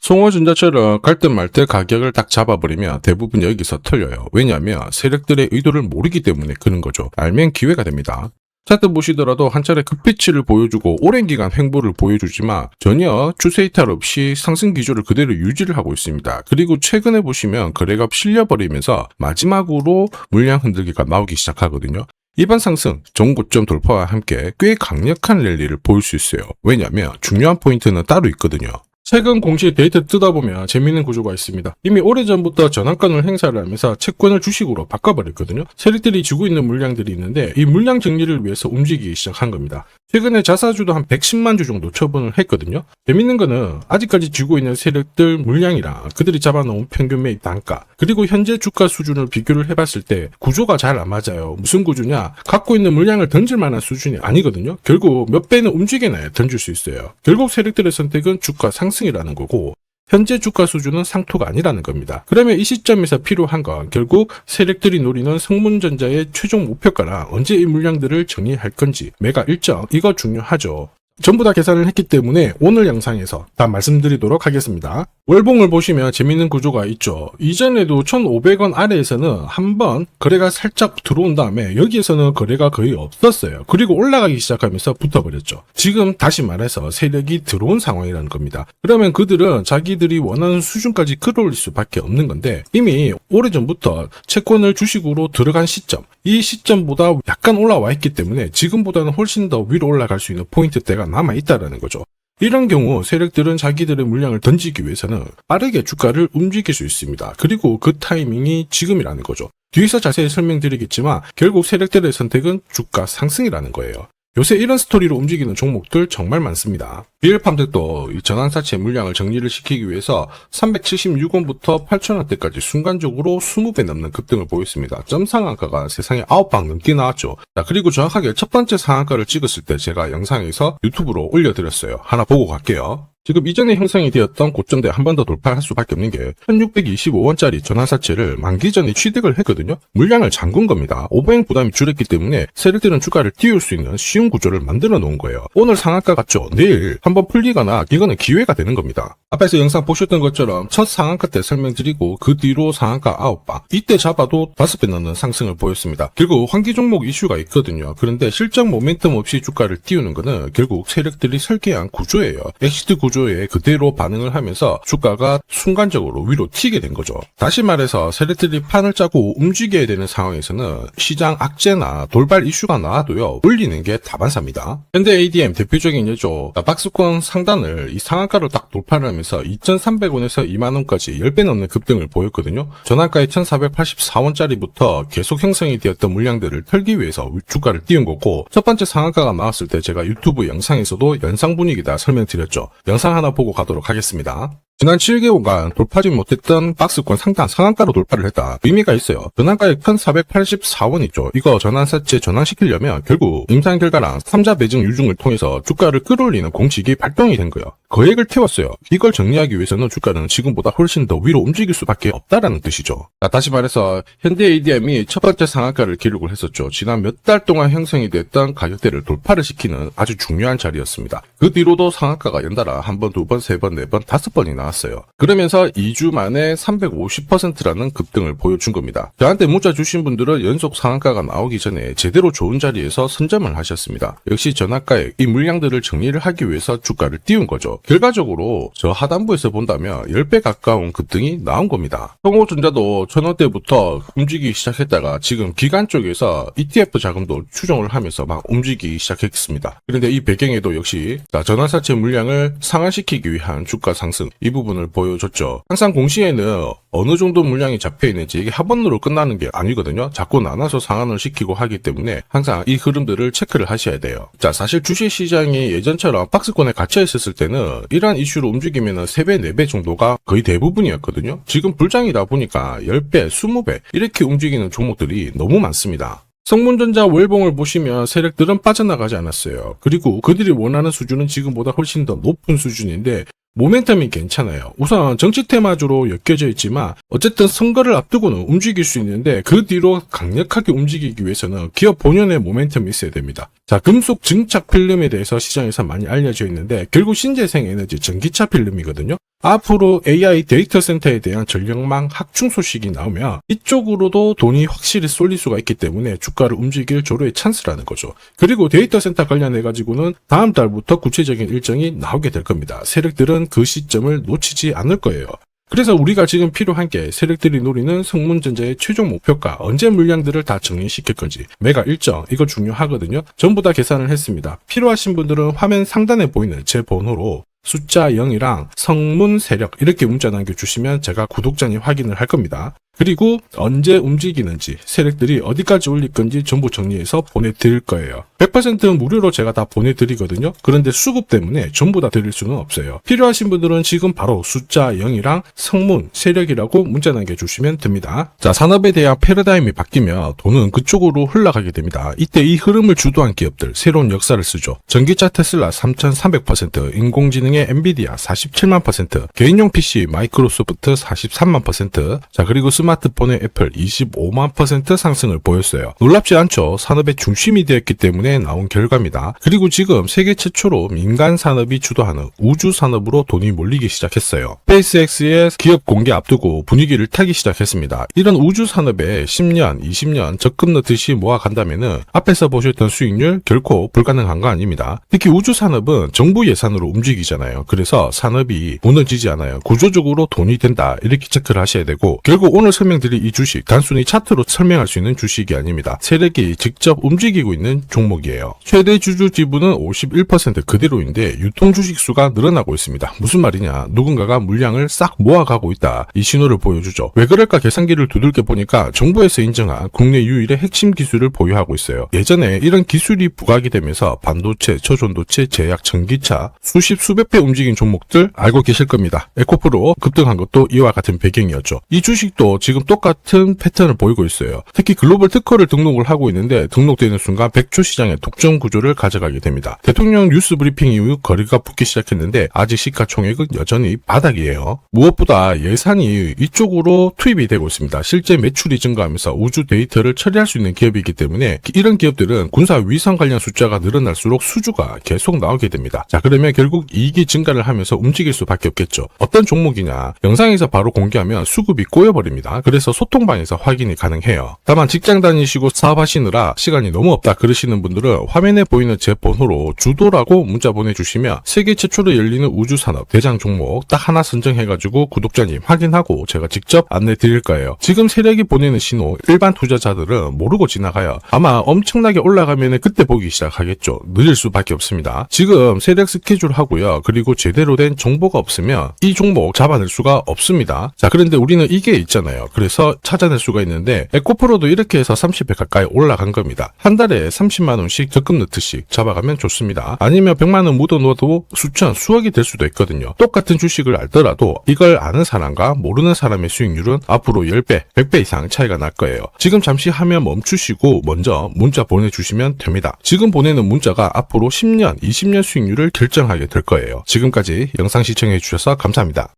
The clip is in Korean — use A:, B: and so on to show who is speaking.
A: 송호전자처럼 갈 듯 말 듯 가격을 딱 잡아버리면 대부분 여기서 털려요. 왜냐하면 세력들의 의도를 모르기 때문에 그런 거죠. 알면 기회가 됩니다. 차트 보시더라도 한 차례 급피치를 보여주고 오랜 기간 횡보를 보여주지만 전혀 추세 이탈 없이 상승 기조를 그대로 유지를 하고 있습니다. 그리고 최근에 보시면 거래가 실려버리면서 마지막으로 물량 흔들기가 나오기 시작하거든요. 이번 상승 전고점 돌파와 함께 꽤 강력한 랠리를 보일 수 있어요. 왜냐하면 중요한 포인트는 따로 있거든요. 최근 공시 데이터 뜯어보면 재미있는 구조가 있습니다. 이미 오래전부터 전환권을 행사를 하면서 채권을 주식으로 바꿔버렸거든요. 세력들이 쥐고 있는 물량들이 있는데 이 물량 정리를 위해서 움직이기 시작한 겁니다. 최근에 자사주도 한 110만 주 정도 처분을 했거든요. 재밌는 거는 아직까지 쥐고 있는 세력들 물량이랑 그들이 잡아놓은 평균 매입 단가 그리고 현재 주가 수준을 비교를 해봤을 때 구조가 잘 안 맞아요. 무슨 구조냐? 갖고 있는 물량을 던질 만한 수준이 아니거든요. 결국 몇 배는 움직여놔야 던질 수 있어요. 결국 세력들의 선택은 주가 상승이라는 거고 현재 주가 수준은 상토가 아니라는 겁니다. 그러면 이 시점에서 필요한 건 결국 세력들이 노리는 성문전자의 최종 목표가랑 언제 이 물량들을 정리할 건지 매가 일정 이거 중요하죠. 전부 다 계산을 했기 때문에 오늘 영상에서 다 말씀드리도록 하겠습니다. 월봉을 보시면 재밌는 구조가 있죠. 이전에도 1,500원 아래에서는 한번 거래가 살짝 들어온 다음에 여기에서는 거래가 거의 없었어요. 그리고 올라가기 시작하면서 붙어버렸죠. 지금 다시 말해서 세력이 들어온 상황이라는 겁니다. 그러면 그들은 자기들이 원하는 수준까지 끌어올릴 수밖에 없는 건데 이미 오래전부터 채권을 주식으로 들어간 시점 이 시점보다 약간 올라와 있기 때문에 지금보다는 훨씬 더 위로 올라갈 수 있는 포인트대가 남아있다는 거죠. 이런 경우 세력들은 자기들의 물량을 던지기 위해서는 빠르게 주가를 움직일 수 있습니다. 그리고 그 타이밍이 지금이라는 거죠. 뒤에서 자세히 설명드리겠지만 결국 세력들의 선택은 주가 상승이라는 거예요. 요새 이런 스토리로 움직이는 종목들 정말 많습니다. 비엘팜들도 이 전환사채 물량을 정리를 시키기 위해서 376원부터 8,000원대까지 순간적으로 20배 넘는 급등을 보였습니다. 점 상한가가 세상에 9방 넘게 나왔죠. 자, 그리고 정확하게 첫 번째 상한가를 찍었을 때 제가 영상에서 유튜브로 올려드렸어요. 하나 보고 갈게요. 지금 이전에 형성이 되었던 고점대 한 번 더 돌파할 수밖에 없는 게 1625원짜리 전환사채를 만기 전에 취득을 했거든요. 물량을 잠근 겁니다. 오버행 부담이 줄었기 때문에 세력들은 주가를 띄울 수 있는 쉬운 구조를 만들어 놓은 거예요. 오늘 상한가 같죠? 내일 한번 풀리거나 이거는 기회가 되는 겁니다. 앞에서 영상 보셨던 것처럼 첫 상한가 때 설명드리고 그 뒤로 상한가 9방 이때 잡아도 5배 넘는 상승을 보였습니다. 결국 환기 종목 이슈가 있거든요. 그런데 실적 모멘텀 없이 주가를 띄우는 거는 결국 세력들이 설계한 구조예요. 엑시트 구조에 그대로 반응을 하면서 주가가 순간적으로 위로 튀게 된 거죠. 다시 말해서 세력들이 판을 짜고 움직여야 되는 상황에서는 시장 악재나 돌발 이슈가 나와도요 올리는 게 다반사입니다. 현대 ADM 대표적인 예죠. 박스권 상단을 이 상한가로 딱 돌파를 하면서 2,300원에서 2만원까지 10배 넘는 급등을 보였거든요. 전환가의 1,484원짜리부터 계속 형성이 되었던 물량들을 털기 위해서 주가를 띄운 거고 첫 번째 상한가가 나왔을 때 제가 유튜브 영상에서도 연상 분위기다 설명드렸죠. 영상 하나 보고 가도록 하겠습니다. 지난 7개월간 돌파하지 못했던 박스권 상단 상한가로 돌파를 했다. 의미가 있어요. 전환가액 1,484원이죠. 이거 전환사채 전환시키려면 결국 임상 결과랑 3자 매증 유증을 통해서 주가를 끌어올리는 공식이 발동이 된 거예요. 거액을 태웠어요. 이걸 정리하기 위해서는 주가는 지금보다 훨씬 더 위로 움직일 수밖에 없다라는 뜻이죠. 자, 다시 말해서 현대 ADM이 첫 번째 상한가를 기록을 했었죠. 지난 몇 달 동안 형성이 됐던 가격대를 돌파를 시키는 아주 중요한 자리였습니다. 그 뒤로도 상한가가 연달아 한 번, 두 번, 세 번, 네 번, 5번이 나왔어요. 그러면서 2주 만에 350%라는 급등을 보여준 겁니다. 저한테 문자 주신 분들은 연속 상한가가 나오기 전에 제대로 좋은 자리에서 선점을 하셨습니다. 역시 전환가액 이 물량들을 정리를 하기 위해서 주가를 띄운 거죠. 결과적으로 저 하단부에서 본다면 10배 가까운 급등이 나온 겁니다. 성호전자도 1,000원대부터 움직이기 시작했다가 지금 기관 쪽에서 ETF 자금도 추정을 하면서 막 움직이기 시작했습니다. 그런데 이 배경에도 역시 전환사채 물량을 상환시키기 위한 주가 상승 이 부분을 보여줬죠. 항상 공시에는 어느 정도 물량이 잡혀있는지 이게 한 번으로 끝나는 게 아니거든요. 자꾸 나눠서 상환을 시키고 하기 때문에 항상 이 흐름들을 체크를 하셔야 돼요. 자, 사실 주식시장이 예전처럼 박스권에 갇혀 있었을 때는 이러한 이슈로 움직이면 3배, 4배 정도가 거의 대부분이었거든요. 지금 불장이다 보니까 10배, 20배 이렇게 움직이는 종목들이 너무 많습니다. 성문전자 월봉을 보시면 세력들은 빠져나가지 않았어요. 그리고 그들이 원하는 수준은 지금보다 훨씬 더 높은 수준인데 모멘텀이 괜찮아요. 우선 정치 테마주로 엮여져 있지만 어쨌든 선거를 앞두고는 움직일 수 있는데 그 뒤로 강력하게 움직이기 위해서는 기업 본연의 모멘텀이 있어야 됩니다. 자, 금속 증착 필름에 대해서 시장에서 많이 알려져 있는데 결국 신재생 에너지 전기차 필름이거든요. 앞으로 AI 데이터 센터에 대한 전력망 확충 소식이 나오면 이쪽으로도 돈이 확실히 쏠릴 수가 있기 때문에 주가를 움직일 조로의 찬스라는 거죠. 그리고 데이터 센터 관련해 가지고는 다음 달부터 구체적인 일정이 나오게 될 겁니다. 세력들은 그 시점을 놓치지 않을 거예요. 그래서 우리가 지금 필요한 게 세력들이 노리는 성문전자의 최종 목표가, 언제 물량들을 다 정리시킬 건지, 매가 일정, 이거 중요하거든요. 전부 다 계산을 했습니다. 필요하신 분들은 화면 상단에 보이는 제 번호로 숫자 0이랑 성문 세력 이렇게 문자 남겨주시면 제가 구독자님 확인을 할 겁니다. 그리고 언제 움직이는지, 세력들이 어디까지 올릴 건지 전부 정리해서 보내드릴 거예요. 100% 무료로 제가 다 보내드리거든요. 그런데 수급 때문에 전부 다 드릴 수는 없어요. 필요하신 분들은 지금 바로 숫자 0이랑 성문, 세력이라고 문자 남겨주시면 됩니다. 자, 산업에 대한 패러다임이 바뀌면 돈은 그쪽으로 흘러가게 됩니다. 이때 이 흐름을 주도한 기업들, 새로운 역사를 쓰죠. 전기차 테슬라 3300%, 인공지능의 엔비디아 47만%, 개인용 PC 마이크로소프트 43만%, 자, 그리고 스마트폰의 애플 25만% 상승을 보였어요. 놀랍지 않죠? 산업의 중심이 되었기 때문에 나온 결과입니다. 그리고 지금 세계 최초로 민간 산업이 주도하는 우주 산업으로 돈이 몰리기 시작했어요. 스페이스X의 기업 공개 앞두고 분위기를 타기 시작했습니다. 이런 우주 산업에 10년, 20년 적금 넣듯이 모아간다면은 앞에서 보셨던 수익률 결코 불가능한 거 아닙니다. 특히 우주 산업은 정부 예산으로 움직이잖아요. 그래서 산업이 무너지지 않아요. 구조적으로 돈이 된다, 이렇게 체크를 하셔야 되고, 결국 오늘 설명드릴 이 주식 단순히 차트로 설명할 수 있는 주식이 아닙니다. 세력이 직접 움직이고 있는 종목이에요. 최대 주주 지분은 51% 그대로인데 유통 주식 수가 늘어나고 있습니다. 무슨 말이냐? 누군가가 물량을 싹 모아가고 있다, 이 신호를 보여주죠. 왜 그럴까 계산기를 두들겨 보니까 정부에서 인정한 국내 유일의 핵심 기술을 보유하고 있어요. 예전에 이런 기술이 부각이 되면서 반도체, 저전도체, 제약, 전기차 수십 수백 배 움직인 종목들 알고 계실 겁니다. 에코프로 급등한 것도 이와 같은 배경이었죠. 이 주식도 지금 똑같은 패턴을 보이고 있어요. 특히 글로벌 특허를 등록을 하고 있는데 등록되는 순간 100조 시장의 독점 구조를 가져가게 됩니다. 대통령 뉴스 브리핑 이후 거리가 붙기 시작했는데 아직 시가총액은 여전히 바닥이에요. 무엇보다 예산이 이쪽으로 투입이 되고 있습니다. 실제 매출이 증가하면서 우주 데이터를 처리할 수 있는 기업이기 때문에 이런 기업들은 군사 위성 관련 숫자가 늘어날수록 수주가 계속 나오게 됩니다. 자, 그러면 결국 이익이 증가를 하면서 움직일 수밖에 없겠죠. 어떤 종목이냐? 영상에서 바로 공개하면 수급이 꼬여버립니다. 그래서 소통방에서 확인이 가능해요. 다만 직장 다니시고 사업하시느라 시간이 너무 없다 그러시는 분들은 화면에 보이는 제 번호로 주도라고 문자 보내주시면 세계 최초로 열리는 우주산업 대장 종목 딱 하나 선정해가지고 구독자님 확인하고 제가 직접 안내 드릴 거예요. 지금 세력이 보내는 신호 일반 투자자들은 모르고 지나가요. 아마 엄청나게 올라가면 그때 보기 시작하겠죠. 늦을 수밖에 없습니다. 지금 세력 스케줄 하고요. 그리고 제대로 된 정보가 없으면 이 종목 잡아낼 수가 없습니다. 자, 그런데 우리는 이게 있잖아요. 그래서 찾아낼 수가 있는데 에코프로도 이렇게 해서 30배 가까이 올라간 겁니다. 한 달에 30만원씩 적금 넣듯이 잡아가면 좋습니다. 아니면 100만원 묻어놓아도 수천, 수억이 될 수도 있거든요. 똑같은 주식을 알더라도 이걸 아는 사람과 모르는 사람의 수익률은 앞으로 10배, 100배 이상 차이가 날 거예요. 지금 잠시 화면 멈추시고 먼저 문자 보내주시면 됩니다. 지금 보내는 문자가 앞으로 10년, 20년 수익률을 결정하게 될 거예요. 지금까지 영상 시청해 주셔서 감사합니다.